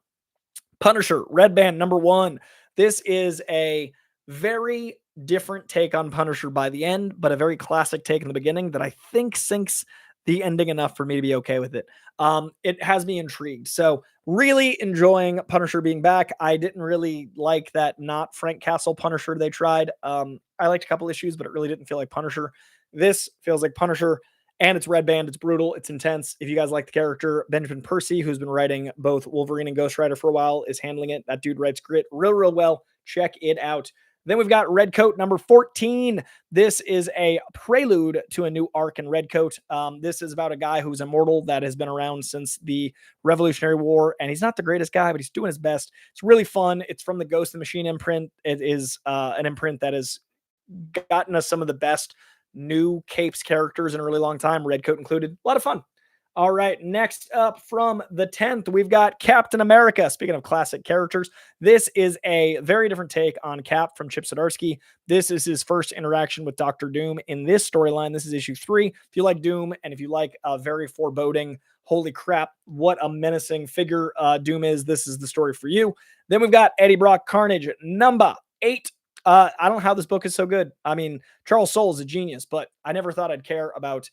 Punisher, Red Band #1. This is a very different take on Punisher by the end, but a very classic take in the beginning that I think sinks the ending enough for me to be okay with it. It has me intrigued. So really enjoying Punisher being back. I didn't really like that not Frank Castle Punisher they tried. I liked a couple issues, but it really didn't feel like Punisher. This feels like Punisher, and it's Red Band. It's brutal. It's intense. If you guys like the character, Benjamin Percy, who's been writing both Wolverine and Ghost Rider for a while, is handling it. That dude writes grit real, real well. Check it out. Then we've got Redcoat #14. This is a prelude to a new arc in Redcoat. This is about a guy who's immortal that has been around since the Revolutionary War, and he's not the greatest guy, but he's doing his best. It's really fun. It's from the Ghost of the Machine imprint. It is an imprint that has gotten us some of the best new Capes characters in a really long time, Redcoat included. A lot of fun. All right, next up from the 10th, we've got Captain America. Speaking of classic characters, this is a very different take on Cap from Chip Zdarsky. This is his first interaction with Doctor Doom in this storyline. This is issue 3. If you like Doom and if you like a very foreboding, holy crap, what a menacing figure Doom is, this is the story for you. Then we've got Eddie Brock Carnage #8. I don't know how this book is so good. I mean, Charles Soule is a genius, but I never thought I'd care about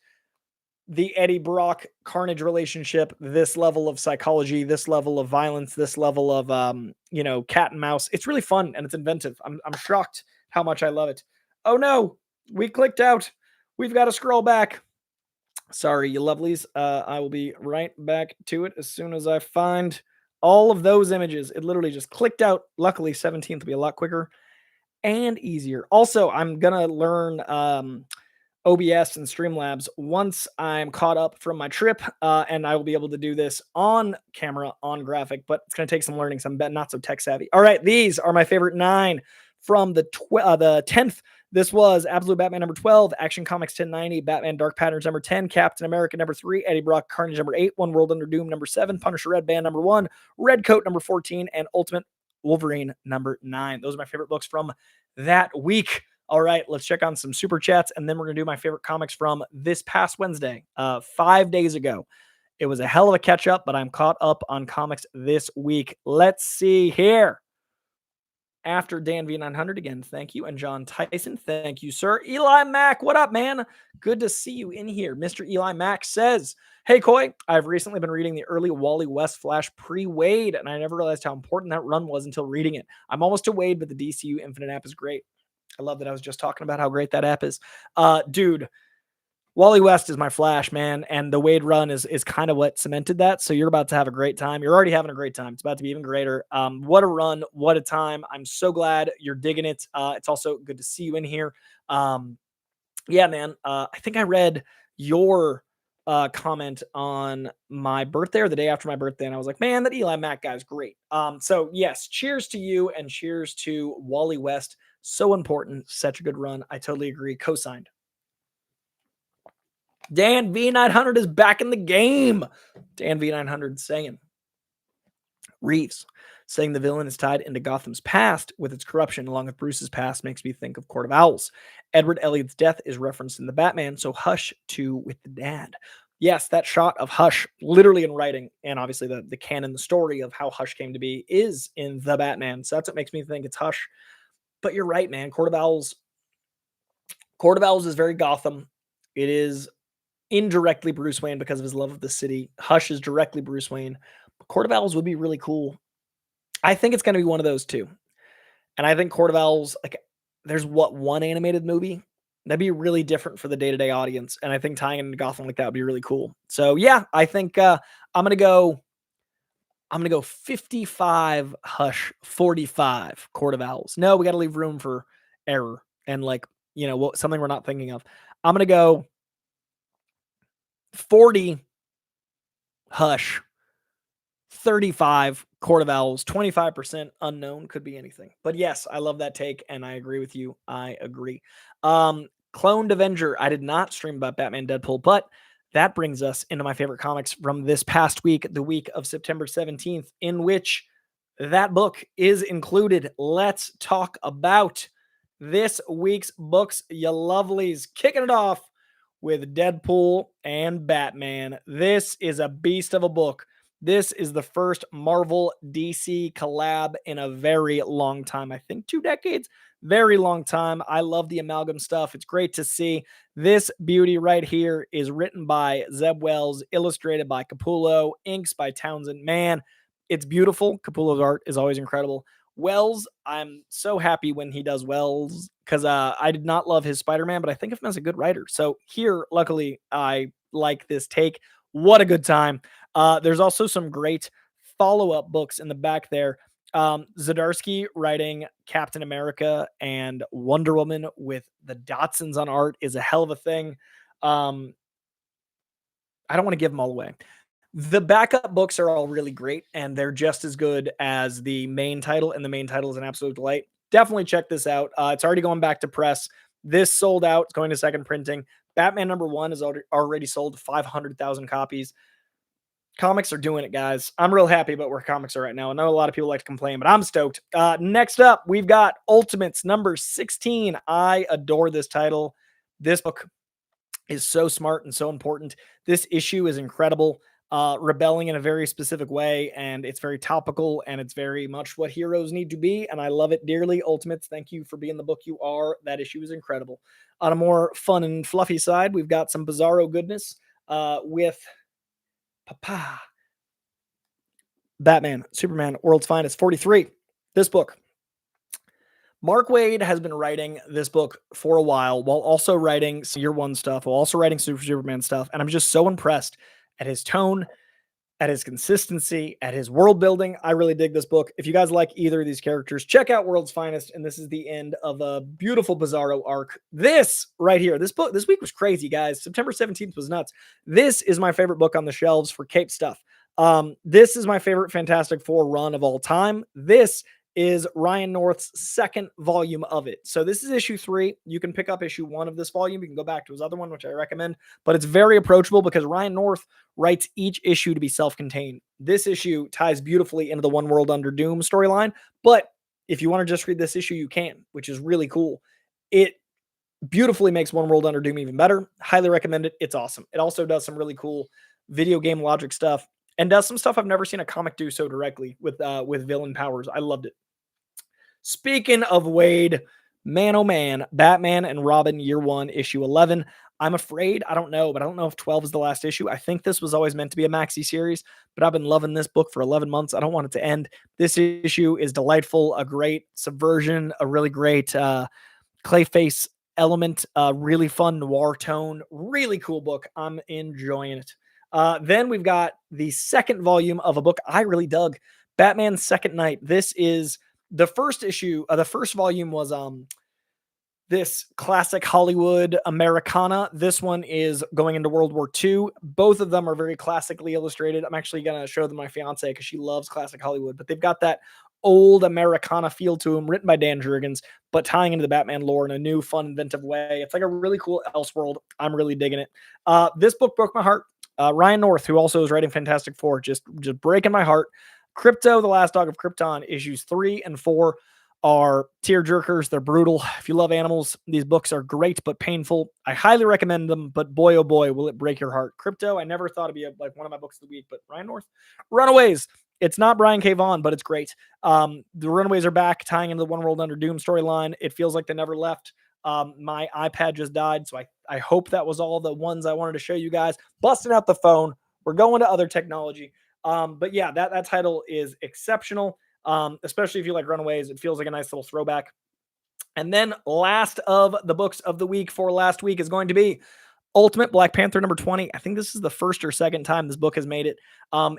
the Eddie Brock Carnage relationship, this level of psychology, this level of violence, this level of, cat and mouse. It's really fun and it's inventive. I'm shocked how much I love it. Oh no, we clicked out. We've got to scroll back. Sorry, you lovelies. I will be right back to it as soon as I find all of those images. It literally just clicked out. Luckily, 17th will be a lot quicker and easier. Also, I'm going to learn OBS and Streamlabs once I'm caught up from my trip, and I will be able to do this on camera, on graphic, but it's going to take some learning. So I'm not so tech savvy. All right, these are my favorite 9 from the 10th. This was Absolute Batman #12, Action Comics 1090, Batman Dark Patterns #10, Captain America #3, Eddie Brock Carnage #8, One World Under Doom #7, Punisher Red Band #1, Redcoat #14, and Ultimate Wolverine #9. Those are my favorite books from that week. All right, let's check on some super chats, and then we're going to do my favorite comics from this past Wednesday, 5 days ago. It was a hell of a catch up, but I'm caught up on comics this week. Let's see here. After Dan V900 again, thank you. And John Tyson, thank you, sir. Eli Mack, what up, man? Good to see you in here. Mr. Eli Mack says, hey, Coy, I've recently been reading the early Wally West Flash pre-Wade, and I never realized how important that run was until reading it. I'm almost to Wade, but the DCU Infinite app is great. I love that I was just talking about how great that app is. Dude, Wally West is my Flash, man, and the Wade run is kind of what cemented that. So you're about to have a great time. You're already having a great time. It's about to be even greater. What a run. What a time. I'm so glad you're digging it. It's also good to see you in here. Yeah, man. I think I read your comment on my birthday or the day after my birthday, and I was like, man, that Eli Mack guy's great. So yes, cheers to you and cheers to Wally West. So important, such a good run. I totally agree. Co-signed. Dan V900 is back in the game. Dan V900 saying Reeves saying the villain is tied into Gotham's past with its corruption along with Bruce's past makes me think of Court of Owls. Edward Elliott's death is referenced in the Batman, so Hush too with the dad. Yes, that shot of Hush literally in writing, and obviously the canon, the story of how Hush came to be is in the Batman. So that's what makes me think it's Hush. But you're right, man. Court of Owls is very Gotham. It is indirectly Bruce Wayne because of his love of the city. Hush is directly Bruce Wayne. But Court of Owls would be really cool. I think it's going to be one of those two. And I think Court of Owls, like, there's one animated movie? That'd be really different for the day-to-day audience. And I think tying into Gotham like that would be really cool. So yeah, I think I'm gonna go 55 Hush, 45 Court of Owls. No, we gotta leave room for error and something we're not thinking of. I'm gonna go 40 Hush, 35 Court of Owls, 25% unknown, could be anything. But yes, I love that take, and I agree with you. I agree. Cloned Avenger. I did not stream about Batman Deadpool, but that brings us into my favorite comics from this past week, the week of September 17th, in which that book is included. Let's talk about this week's books, you lovelies. Kicking it off with Deadpool and Batman. This is a beast of a book. This is the first Marvel DC collab in a very long time. I think 2 decades. Very long time. I love the amalgam stuff. It's great to see. This beauty right here is written by Zeb Wells, illustrated by Capullo, inks by Townsend. Man, it's beautiful. Capullo's art is always incredible. Wells, I'm so happy when he does Wells because I did not love his Spider-Man, but I think of him as a good writer. So here, luckily, I like this take. What a good time. There's also some great follow-up books in the back there. Zdarsky writing Captain America and Wonder Woman with the Dotsons on art is a hell of a thing. I don't want to give them all away. The backup books are all really great, and they're just as good as the main title, and the main title is an absolute delight. Definitely check this out. It's already going back to press. This sold out. It's going to second printing. Batman #1 is already sold 500,000 copies. Comics are doing it, guys. I'm real happy about where comics are right now. I know a lot of people like to complain, but I'm stoked. Next up, we've got Ultimates #16. I adore this title. This book is so smart and so important. This issue is incredible. Rebelling in a very specific way, and it's very topical, and it's very much what heroes need to be, and I love it dearly. Ultimates, thank you for being the book you are. That issue is incredible. On a more fun and fluffy side, we've got some Bizarro goodness with Papa. Batman, Superman, World's Finest, 43. This book. Mark Waid has been writing this book for a while while also writing Year One stuff, while also writing Superman stuff, and I'm just so impressed at his tone, at his consistency, at his world building. I really dig this book. If you guys like either of these characters, check out World's Finest, and this is the end of a beautiful Bizarro arc. This right here, this week was crazy, guys. September 17th was nuts. This is my favorite book on the shelves for Cape stuff. This is my favorite Fantastic Four run of all time. This is Ryan North's second volume of it. So this is issue 3. You can pick up issue 1 of this volume. You can go back to his other one, which I recommend, but it's very approachable because Ryan North writes each issue to be self-contained. This issue ties beautifully into the One World Under Doom storyline, but if you want to just read this issue, you can, which is really cool. It beautifully makes One World Under Doom even better. Highly recommend it. It's awesome. It also does some really cool video game logic stuff and does some stuff I've never seen a comic do so directly with villain powers. I loved it. Speaking of Wade, man, oh man, Batman and Robin Year One, issue 11. I'm afraid, I don't know if 12 is the last issue. I think this was always meant to be a maxi series, but I've been loving this book for 11 months. I don't want it to end. This issue is delightful, a great subversion, a really great Clayface element, really fun noir tone, really cool book. I'm enjoying it. Then we've got the second volume of a book I really dug, Batman's Second Night. This is the first issue. The first volume was this classic Hollywood Americana. This one is going into World War II. Both of them are very classically illustrated. I'm actually going to show them my fiance because she loves classic Hollywood, but they've got that old Americana feel to them, written by Dan Jurgens, but tying into the Batman lore in a new, fun, inventive way. It's like a really cool Elseworld. I'm really digging it. This book broke my heart. Ryan North, who also is writing Fantastic Four, just breaking my heart. Crypto, the Last Dog of Krypton, issues 3 and 4 are tear jerkers. They're brutal. If you love animals, these books are great but painful. I highly recommend them, but boy, oh boy, will it break your heart. Crypto, I never thought it'd be like one of my books of the week, but Ryan North. Runaways. It's not Brian K. Vaughan, but it's great. The Runaways are back, tying into the One World Under Doom storyline. It feels like they never left. My iPad just died, so I hope that was all the ones I wanted to show you guys. Busting out the phone. We're going to other technology. But yeah, that title is exceptional. Especially if you like Runaways. It feels like a nice little throwback. And then last of the books of the week for last week is going to be Ultimate Black Panther number 20. I think this is the first or second time this book has made it.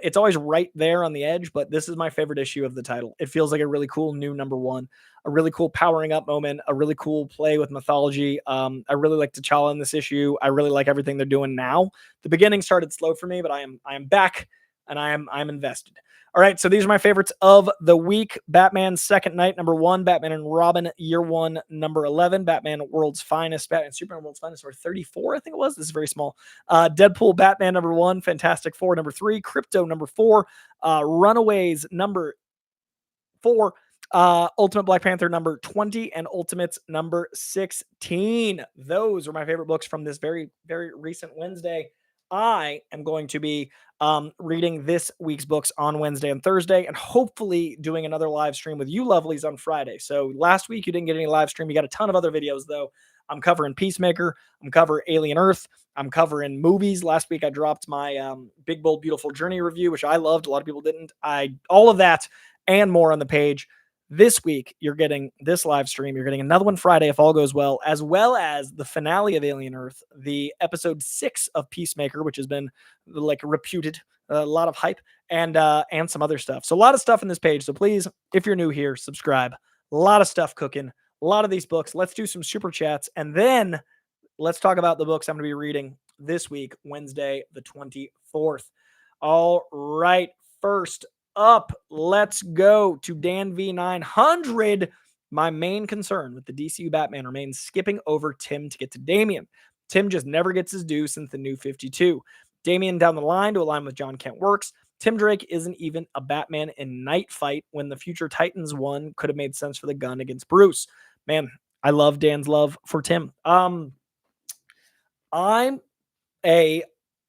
It's always right there on the edge, but this is my favorite issue of the title. It feels like a really cool new number 1, a really cool powering up moment, a really cool play with mythology. I really like T'Challa in this issue. I really like everything they're doing now. The beginning started slow for me, but I am back and I'm invested. All right, so these are my favorites of the week. Batman Second Night, number 1. Batman and Robin, Year 1, number 11. Batman World's Finest, Batman Superman World's Finest, number 34, I think it was. This is very small. Deadpool, Batman, number 1. Fantastic Four, number 3. Crypto, number 4. Runaways, number 4. Ultimate Black Panther, number 20. And Ultimates, number 16. Those are my favorite books from this very, very recent Wednesday. I am going to be reading this week's books on Wednesday and Thursday, and hopefully doing another live stream with you lovelies on Friday. So last week you didn't get any live stream. You got a ton of other videos though. I'm covering Peacemaker. I'm covering Alien Earth. I'm covering movies. Last week I dropped my Big Bold Beautiful Journey review, which I loved. A lot of people didn't. All of that and more on the page. This week, you're getting this live stream. You're getting another one Friday if all goes well as the finale of Alien Earth, the episode 6 of Peacemaker, which has been like reputed, a lot of hype, and some other stuff. So a lot of stuff in this page. So please, if you're new here, subscribe. A lot of stuff cooking. A lot of these books. Let's do some super chats, and then let's talk about the books I'm going to be reading this week, Wednesday, the 24th. All right, first up, let's go to Dan V900. My main concern with the DCU Batman remains skipping over Tim to get to Damian. Tim just never gets his due since the New 52. Damian down the line to align with John Kent works. Tim Drake isn't even a Batman in Night Fight when the Future Titans one could have made sense for the gun against Bruce. Man, I love Dan's love for Tim. I'm a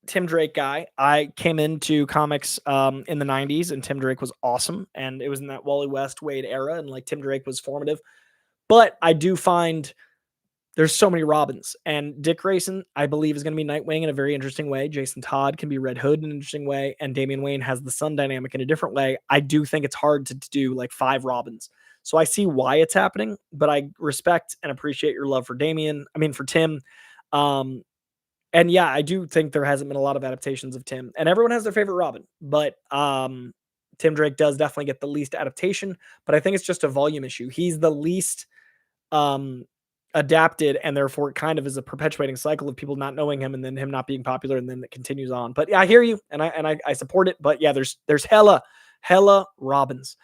Tim Drake guy. I came into comics in the 90s, and Tim Drake was awesome. And it was in that Wally West Wade era, and like Tim Drake was formative. But I do find there's so many Robins. And Dick Grayson, I believe, is going to be Nightwing in a very interesting way. Jason Todd can be Red Hood in an interesting way. And Damian Wayne has the Sun dynamic in a different way. I do think it's hard to do like 5 Robins. So I see why it's happening, but I respect and appreciate your love for for Tim. And yeah, I do think there hasn't been a lot of adaptations of Tim, and everyone has their favorite Robin, but Tim Drake does definitely get the least adaptation, but I think it's just a volume issue. He's the least adapted, and therefore it kind of is a perpetuating cycle of people not knowing him and then him not being popular, and then it continues on. But yeah, I hear you, and I support it. But yeah, there's hella Robins.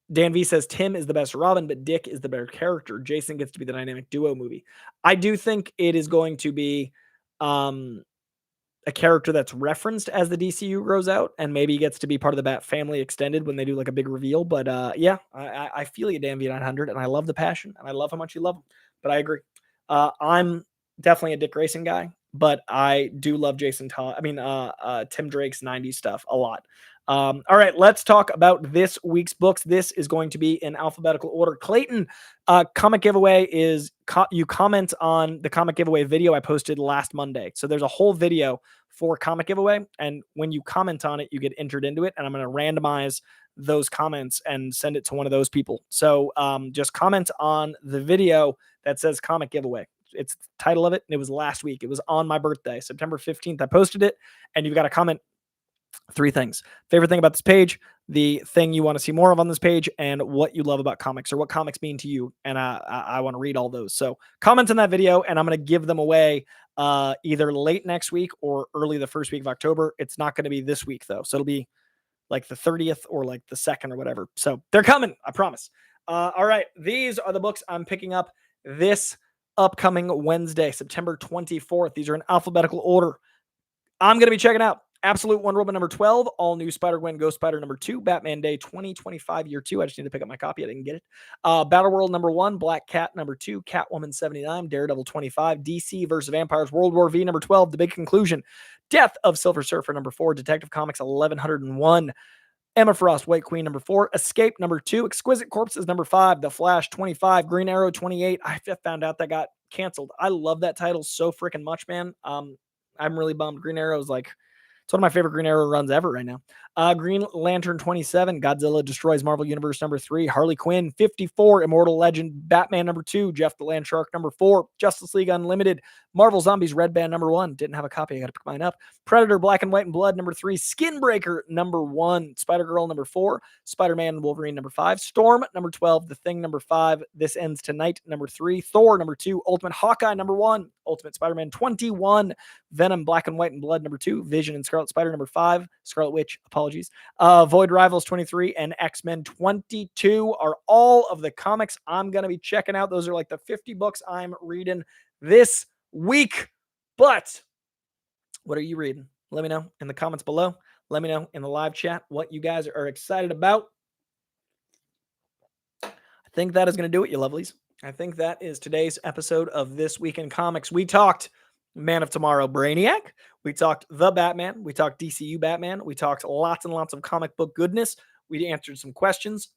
Dan V says Tim is the best Robin, but Dick is the better character. Jason gets to be the dynamic duo movie. I do think it is going to be a character that's referenced as the DCU grows out, and maybe gets to be part of the Bat family extended when they do like a big reveal. But yeah, I feel you, Dan V900, and I love the passion, and I love how much you love him. But I agree. I'm definitely a Dick Grayson guy, but I do love Tim Drake's 90s stuff a lot. All right, let's talk about this week's books. This is going to be in alphabetical order. Clayton, comic giveaway is you comment on the comic giveaway video I posted last Monday. So there's a whole video for comic giveaway, and when you comment on it, you get entered into it, and I'm going to randomize those comments and send it to one of those people. So just comment on the video that says comic giveaway. It's the title of it, and it was last week. It was on my birthday, September 15th. I posted it, and you've got to comment 3 things. Favorite thing about this page, the thing you want to see more of on this page, and what you love about comics or what comics mean to you. And I want to read all those. So comment on that video and I'm going to give them away either late next week or early the first week of October. It's not going to be this week though. So it'll be like the 30th or like the 2nd or whatever. So they're coming, I promise. All right. These are the books I'm picking up this upcoming Wednesday, September 24th. These are in alphabetical order. I'm going to be checking out Absolute Wonder Woman number 12, All New Spider-Gwen Ghost Spider number 2, Batman Day 2025 year 2. I just need to pick up my copy. I didn't get it. Battle World number 1, Black Cat number 2, Catwoman 79, Daredevil 25, DC vs. Vampires World War V number 12, The Big Conclusion, Death of Silver Surfer number 4, Detective Comics 1101, Emma Frost, White Queen number 4, Escape number 2, Exquisite Corpses number 5, The Flash 25, Green Arrow 28. I found out that got canceled. I love that title so freaking much, man. I'm really bummed. Green Arrow is like, it's one of my favorite Green Arrow runs ever right now. Green Lantern 27, Godzilla Destroys Marvel Universe number 3, Harley Quinn 54, Immortal Legend, Batman number 2, Jeff the Land Shark number 4, Justice League Unlimited, Marvel Zombies Red Band number 1. Didn't have a copy. I got to pick mine up. Predator Black and White and Blood number 3, Skinbreaker number 1, Spider-Girl number 4, Spider-Man and Wolverine number 5, Storm number 12, The Thing number 5, This Ends Tonight number 3, Thor number 2, Ultimate Hawkeye number 1, Ultimate Spider-Man 21, Venom Black and White and Blood number 2, Vision and Scarlet Spider number 5, Scarlet Witch, apologies, Void Rivals 23, and X-Men 22 are all of the comics I'm going to be checking out. Those are like the 50 books I'm reading this week. But what are you reading? Let me know in the comments below. Let me know in the live chat what you guys are excited about. I think that is going to do it, you lovelies. I think that is today's episode of This Week in Comics. We talked Man of Tomorrow, Brainiac. We talked The Batman. We talked DCU Batman. We talked lots and lots of comic book goodness. We answered some questions.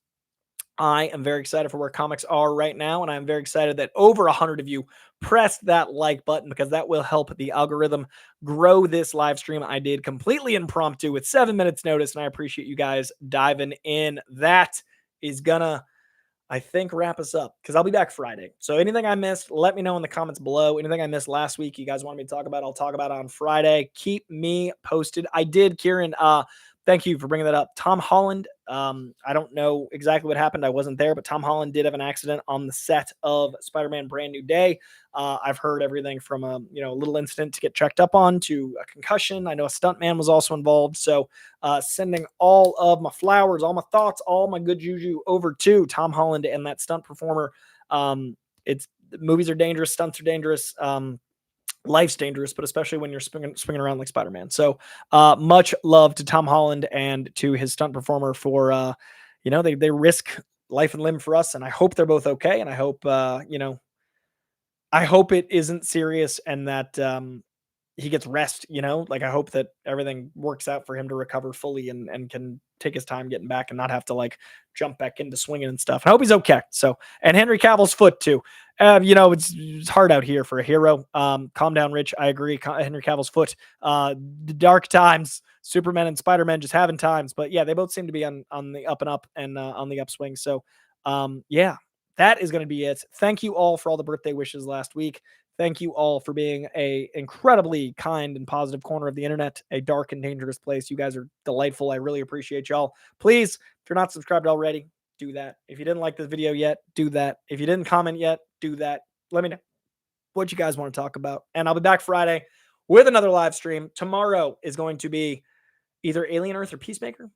I am very excited for where comics are right now, and I'm very excited that over 100 of you pressed that like button because that will help the algorithm grow this live stream. I did completely impromptu with 7 minutes notice, and I appreciate you guys diving in. That is gonna, I think, wrap us up because I'll be back Friday. So anything I missed, let me know in the comments below. Anything I missed last week you guys want me to talk about, I'll talk about on Friday. Keep me posted. I did, Kieran, thank you for bringing that up. Tom Holland, I don't know exactly what happened. I wasn't there, but Tom Holland did have an accident on the set of Spider-Man Brand New Day. I've heard everything from a little incident to get checked up on to a concussion. I know a stuntman was also involved. So sending all of my flowers, all my thoughts, all my good juju over to Tom Holland and that stunt performer. Movies are dangerous, stunts are dangerous. Life's dangerous, but especially when you're swinging around like Spider-Man. So much love to Tom Holland and to his stunt performer for, they risk life and limb for us. And I hope they're both okay. And I hope, I hope it isn't serious and that he gets rest, like I hope that everything works out for him to recover fully and can take his time getting back and not have to like jump back into swinging and stuff. I hope he's okay. So, and Henry Cavill's foot too. It's hard out here for a hero. Calm down, Rich. I agree. Henry Cavill's foot. The dark times. Superman and Spider-Man just having times, but yeah, they both seem to be on the up and up and on the upswing. So, yeah, that is going to be it. Thank you all for all the birthday wishes last week. Thank you all for being a incredibly kind and positive corner of the internet, a dark and dangerous place. You guys are delightful. I really appreciate y'all. Please, if you're not subscribed already, do that. If you didn't like this video yet, do that. If you didn't comment yet, do that. Let me know what you guys want to talk about. And I'll be back Friday with another live stream. Tomorrow is going to be either Alien Earth or Peacemaker,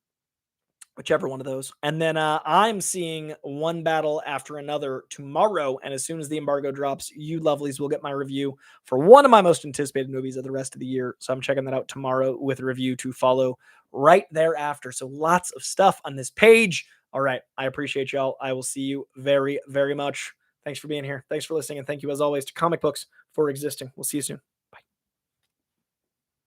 whichever one of those. And then I'm seeing one battle after another tomorrow. And as soon as the embargo drops, you lovelies will get my review for one of my most anticipated movies of the rest of the year. So I'm checking that out tomorrow with a review to follow right thereafter. So lots of stuff on this page. All right. I appreciate y'all. I will see you very, very much. Thanks for being here. Thanks for listening. And thank you as always to Comic Books for existing. We'll see you soon.